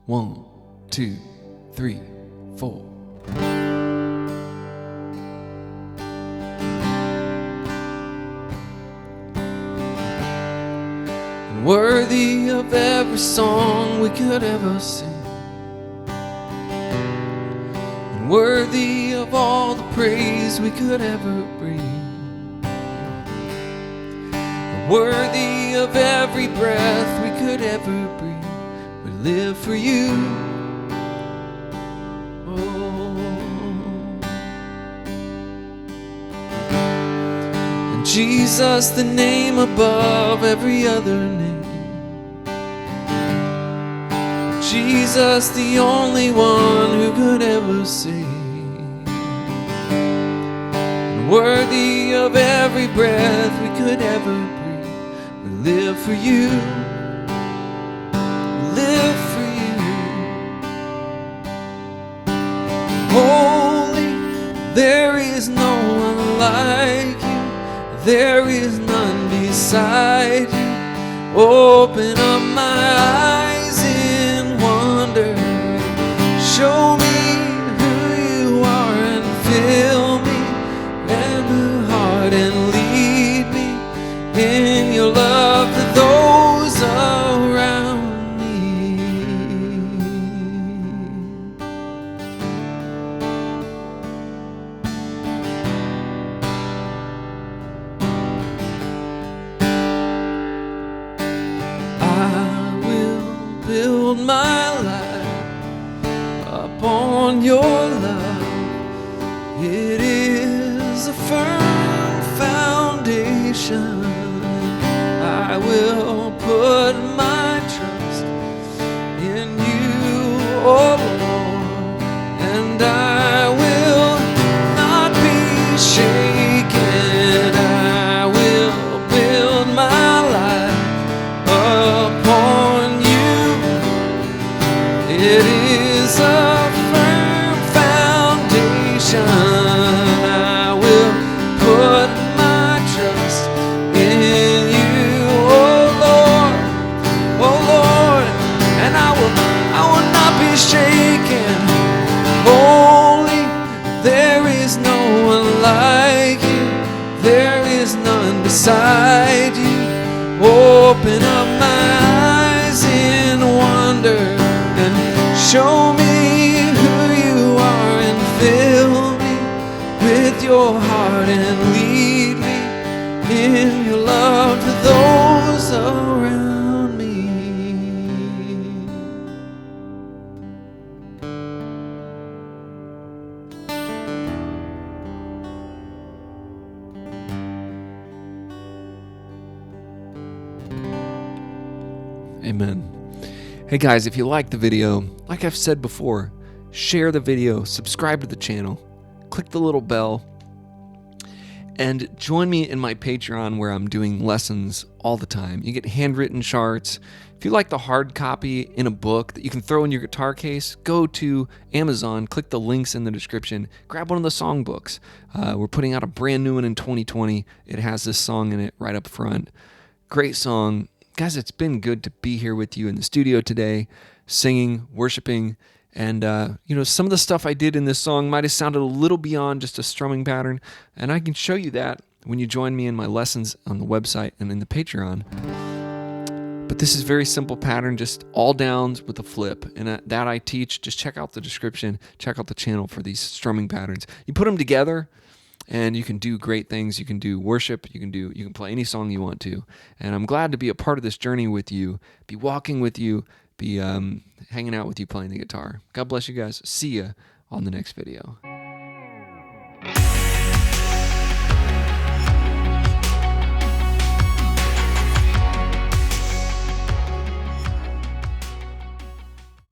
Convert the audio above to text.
1, 2, 3, 4. And worthy of every song we could ever sing, and worthy of all the praise we could ever bring, and worthy of every breath we could ever breathe. We live for you. Oh. And Jesus, the name above every other name. Jesus, the only one who could ever save. And worthy of every breath we could ever breathe. We live for you. Live for you. Holy, there is no one like you. There is none beside you. Open up my eyes in wonder. Show me who you are and fill me in the heart and lead me in your love to those around. Build my life upon your love. It is a firm foundation. I will put my trust in you, oh Lord, and I will not be shaken. I will build my life upon you. It is a firm foundation. I will put my trust in you, oh Lord, and I will not be shaken. Holy, there is no one like you. There is none beside you. Open up my eyes in wonder. Show me who you are and fill me with your heart and lead me in your love to those around me. Amen. Hey guys, if you like the video, like I've said before, share the video, subscribe to the channel, click the little bell, and join me in my Patreon where I'm doing lessons all the time. You get handwritten charts. If you like the hard copy in a book that you can throw in your guitar case, go to Amazon, click the links in the description, grab one of the songbooks. We're putting out a brand new one in 2020. It has this song in it right up front. Great song. Guys, it's been good to be here with you in the studio today, singing, worshiping, and some of the stuff I did in this song might have sounded a little beyond just a strumming pattern, and I can show you that when you join me in my lessons on the website and in the Patreon. But this is a very simple pattern, just all downs with a flip, and that I teach. Just check out the description, check out the channel for these strumming patterns. You put them together, and you can do great things. You can do worship. You can play any song you want to. And I'm glad to be a part of this journey with you, be walking with you, be hanging out with you playing the guitar. God bless you guys. See ya on the next video.